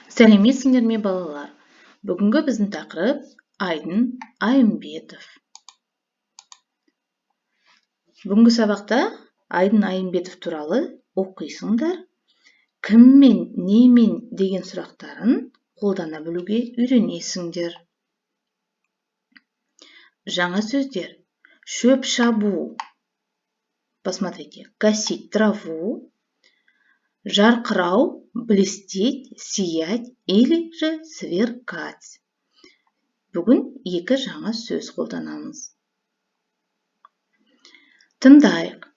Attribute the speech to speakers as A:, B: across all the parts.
A: Сәлеметсіңдер ме балалар? Бүгінгі біздің тақырып Айдын Айымбетов. Бүгінгі сабақта Айдын Айымбетов туралы оқисыңдар. Кім мен, немен деген сұрақтарын қолдана білуге үйренесіңдер. Жаңа сөздер. Шөп шабу. Посмотрите. Косить траву. Жарқырау, блестеть, сиять или же сверкать. Бүгін екі жаңа сөз қолданамыз. Тыңдайық.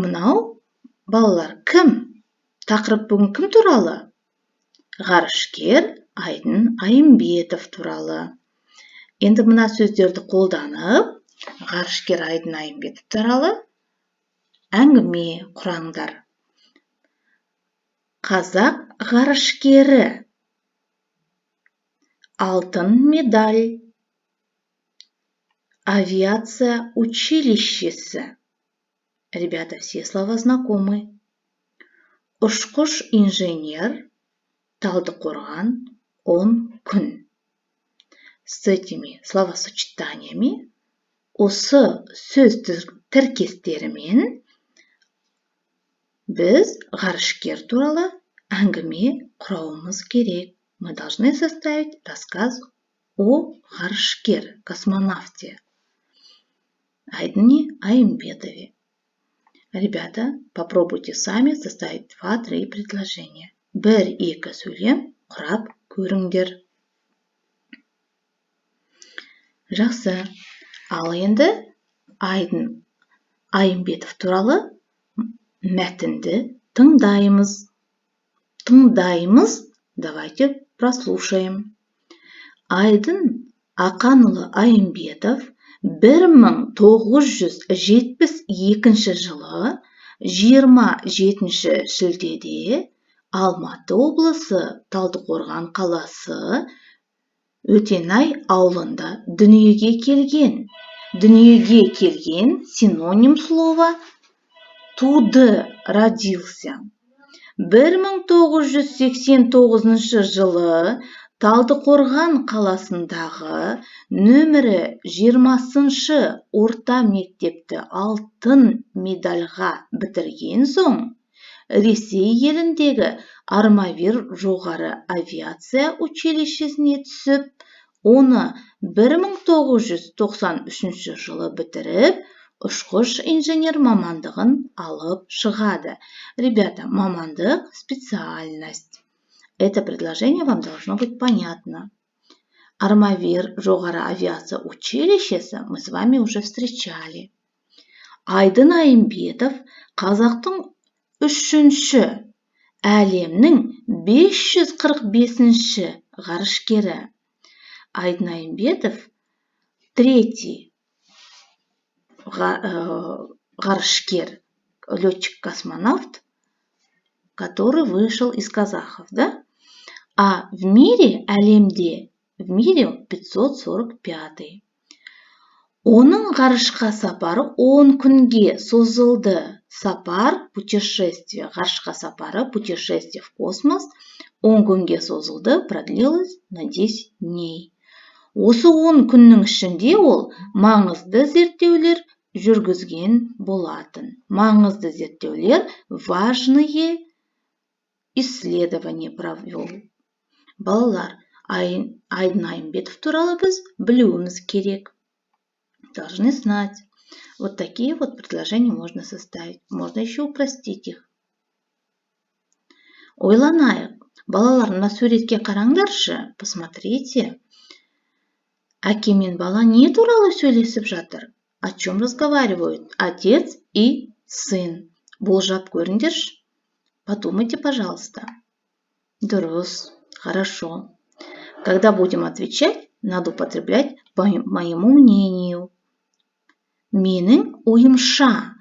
A: Мынау балалар кім? Тақырып бүгін кім туралы? Ғарышкер Айдын Айымбетов туралы. Енді мына сөздерді қолданып, ғарышкер Айдын Айымбетов туралы әңгіме құраңдар. Қазақ ғарышкері. Алтын медаль. Авиация училищесі. Ребята, все слова знакомы. Ұшқыш инженер. Талдықорған 10 күн. С этими словосочетаниями, осы сөз тіркестерімен біз ғарышкер туралы әңгіме құрауымыз керек. Мы должны составить рассказ о ғарышкер, космонавте Айдыне Айымбетове. Ребята, попробуйте сами составить 2-3 предложения. 1-2 сөйлем құрап көріңдер. Жақсы. Ал енді Айдын Айымбетов туралы мәтінді тыңдаймыз. Давайте прослушаем. Айдын Ақанұлы Айымбетов 1972 жылы 27 шілдеде Алматы облысы Талдықорған қаласы Өтенай ауылында дүниеге келген. Дүниеге келген синоним слова туды, родился. 1989 жылы Талдықорған қаласындағы нөмірі 20 орта мектепті алтын медальға бітірген соң, Ресей еліндегі Армавир жоғары авиация училищесіне түсіп, оны 1993 жылы бітіріп, ұшқыш инженер мамандығын алып шығады. Ребята, мамандық, специальность. Это предложение вам должно быть понятно. Армавир жоғары авиация училищесі мы с вами уже встречали. Айдын Айымбетов қазақтың 3-ші, әлемнің 545-ші ғарышкері. Айдын Айымбетов 3-й ғарышкер, летчик-космонавт, который вышел из казахов, да? А в мире, әлемде, в мире 545-й. Оның ғарышқа сапары 10 күнге созылды. Сапар, путешествие, ғарышқа сапары, путешествие в космос 10 күнге созылды, продлилось на 10 дней. Осы 10 күннің ішінде ол маңызды зерттеулер жүргізген болатын. Маңызды зерттеулер, важные исследования провел. Балалар, Айдын Айымбетов туралы біз білуіміз керек. Должны знать. Вот такие вот предложения можно составить. Можно еще упростить их. Ойланайық. Балалар, мына суретке қараңдаршы. Посмотрите. Әке мен бала не туралы сөйлесіп жатыр? О чем разговаривают отец и сын? Болжап көріңдерші. Подумайте, пожалуйста. Дұрыс. Хорошо. Когда будем отвечать, надо употреблять по моему мнению. Менің ойымша,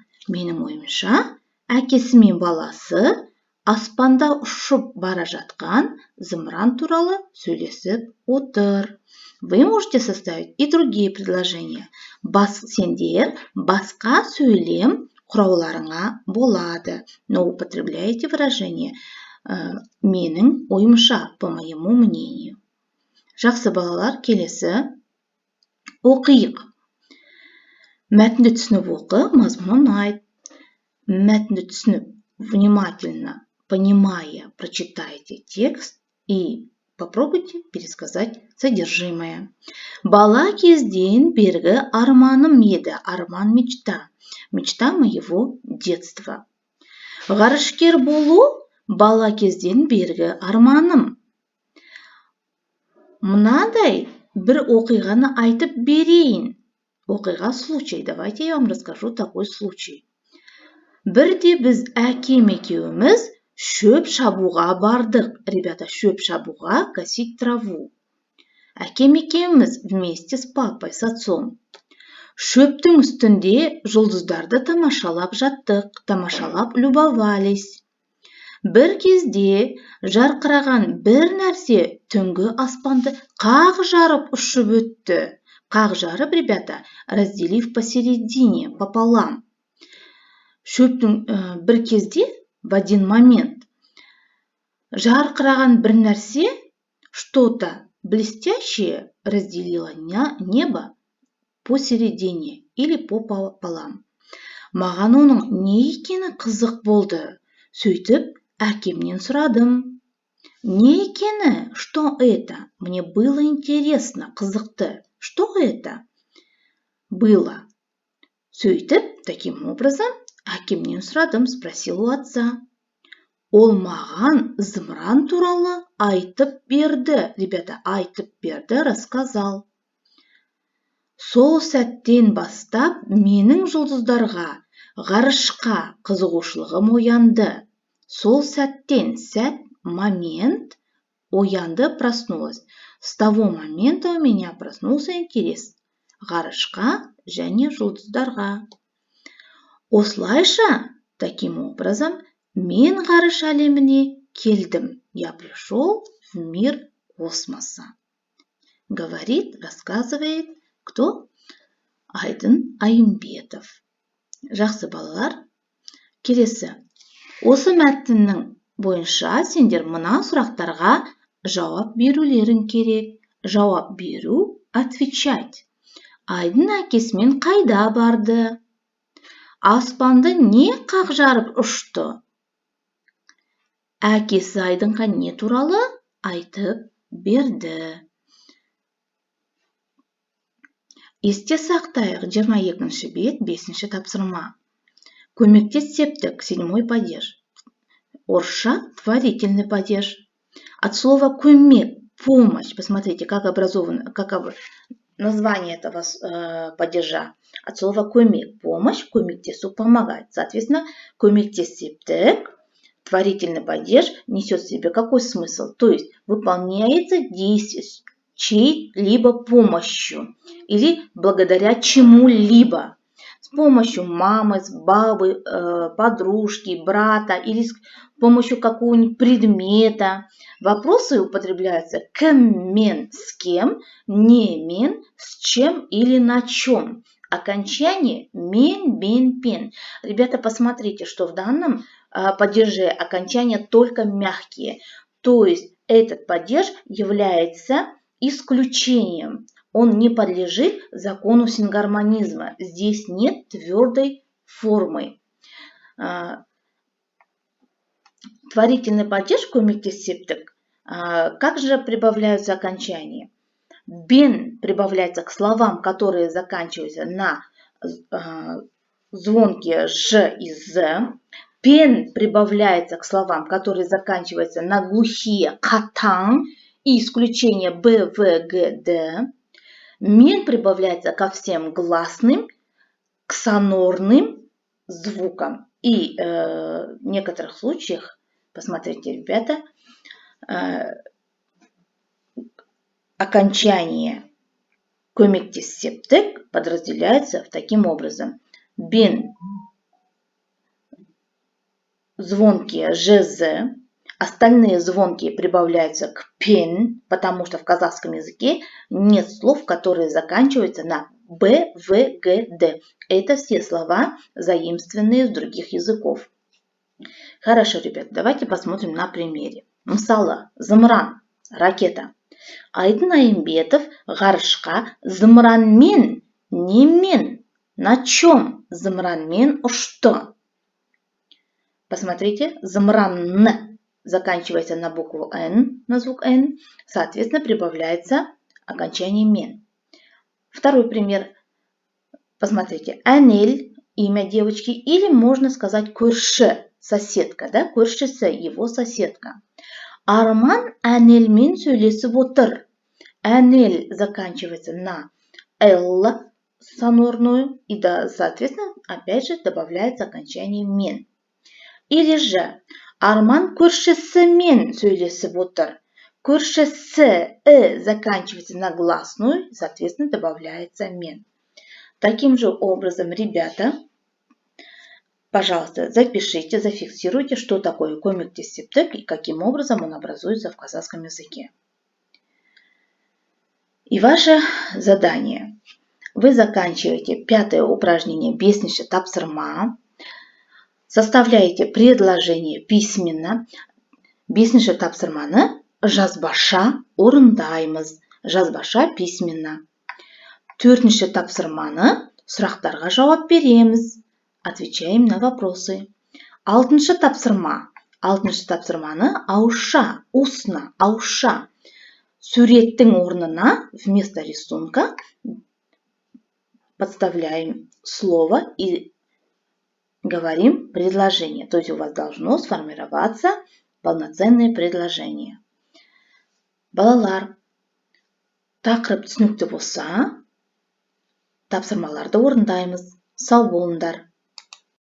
A: әкесі мен баласы аспанда ұшып бара жатқан зымыран туралы сөйлесіп отыр. Вы можете составить и другие предложения. Сендер басқа сөйлем құрауларыңа болады. Но употребляете выражение менің ойымша, по моему мнению. Жақсы балалар, келесі оқиық. Мәтінді түсініп оқы, мазмұнын айт. Мәтінді түсініп, внимательно, понимая, прочитайте текст и попробуйте пересказать содержимое. Бала кезден бергі арманым еді, арман мечта. Мечта моего детства. Ғарышкер болу бала кезден бергі арманым. Мынадай бір оқиғаны айтып берейін. Оқиға случай. Давайте я вам расскажу такой случай. Бірде біз әкем екеуміз шөп шабуға бардық. Ребята, шөп шабуға, косить траву. Әкем екеуміз вместе с папой, с отцом. Шөптің үстінде жұлдыздарды тамашалап жаттық, тамашалап любовались. Бір кезде жарқыраған бір нәрсе түнгі аспанды қақ жарып ұшып өтті. Қақ жарып, ребята, разделив посередине, пополам. Шөптің бір кезде, в один момент, жарқыраған бір нәрсе, что-то блестящее разделило небо посередине или пополам. Маған оның не екені қызық болды. Сөйтіп, әкемнен сұрадым. Не екені? Что это? Мне было интересно, қызықты. Что это? Было. Сөйтіп, таким образом, әкемнен сұрадым, спросил у отца. Ол маған зымыран туралы айтып берді. Ребята, айтып берді, рассказал. Сол сәттен бастап менің жұлдыздарға, ғарышқа қызығушылығым оянды. Сол сәттен, момент, оянды, проснулась. С того момента у меня проснулся интерес. Ғарышқа және жұлдыздарға. Осылайша, таким образом, мен ғарыш әлеміне келдім. Я пришел в мир космоса. Говорит, рассказывает, кто? Айдын Айымбетов. Жақсы балалар, келесі. Осы мәтіннің бойынша сендер мына сұрақтарға жауап берулерің керек. Жауап беру, отвечать. Айдын әкесімен қайда барды? Аспанды не қақ жарып ұшты? Әкесі Айдынға не туралы айтып берді? Есте сақтайық, 22-ші бет, 5-ші тапсырма. Көмектес септік, 7-й падеж. Орысша творительный падеж. От слова көмек, помощь. Посмотрите, как образовано, название этого падежа. От слова көмек, помощь, көмектесу, помогать. Соответственно, көмектес септік, творительный падеж несет в себе какой смысл? То есть выполняется действие чьей-либо помощью или благодаря чему-либо. С помощью мамы, бабы, подружки, брата или с помощью какого-нибудь предмета. Вопросы употребляются кем-мен, с кем, не-мен, с чем или на чем. Окончание мен, бен, пен. Ребята, посмотрите, что в данном падеже окончания только мягкие. То есть этот падеж является исключением. Он не подлежит закону сингармонизма. Здесь нет твердой формы. Творительный падеж, көмектес септік. Как же прибавляются окончания? Бен прибавляется к словам, которые заканчиваются на звонкие ж и з. Пен прибавляется к словам, которые заканчиваются на глухие катан и исключение б, в, г, д. Мен прибавляется ко всем гласным, к сонорным звукам. И в некоторых случаях, посмотрите, ребята, окончание көмектес септік подразделяется таким образом. Бен звонкие ж-з, остальные звонкие прибавляются к пен, потому что в казахском языке нет слов, которые заканчиваются на б, в, г, д. Это все слова, заимствованные из других языков. Хорошо, ребят, давайте посмотрим на примере. Мысалы, зымыран, ракета. Айдын Айымбетов ғарышқа зымыранмен, немен, на чем зымыранмен ұшты? Посмотрите, зымран заканчивается на букву Н, на звук Н, соответственно, прибавляется окончание мен. Второй пример. Посмотрите, Анель, имя девочки, или можно сказать көрші, соседка, да, көршісі, его соседка. Арман Анельмен сөйлесіп отыр. Анель заканчивается на Л сонорную, и, да, соответственно, опять же добавляется окончание мен. Или же Арман көршісімен сөйлесіп отыр. Көршісі заканчивается на гласную, соответственно, добавляется мен. Таким же образом, ребята, пожалуйста, запишите, зафиксируйте, что такое комик-дисциптек и каким образом он образуется в казахском языке. И ваше задание. Вы заканчиваете 5-е упражнение бесінші тапсырма, составляете предложение письменно. 5-ші тапсырманы жазбаша орындаймыз, жазбаша письменно. 4-ші тапсырманы сұрақтарға жауап береміз, отвечаем на вопросы. 6-ші тапсырманы ауызша, устно, ауызша. Суреттің орнына вместо рисунка подставляем слово и говорим предложение. То есть у вас должно сформироваться полноценное предложение. Балалар, тақырып түсінікті болса, тапсырмаларды орындаймыз. Сау болыңдар.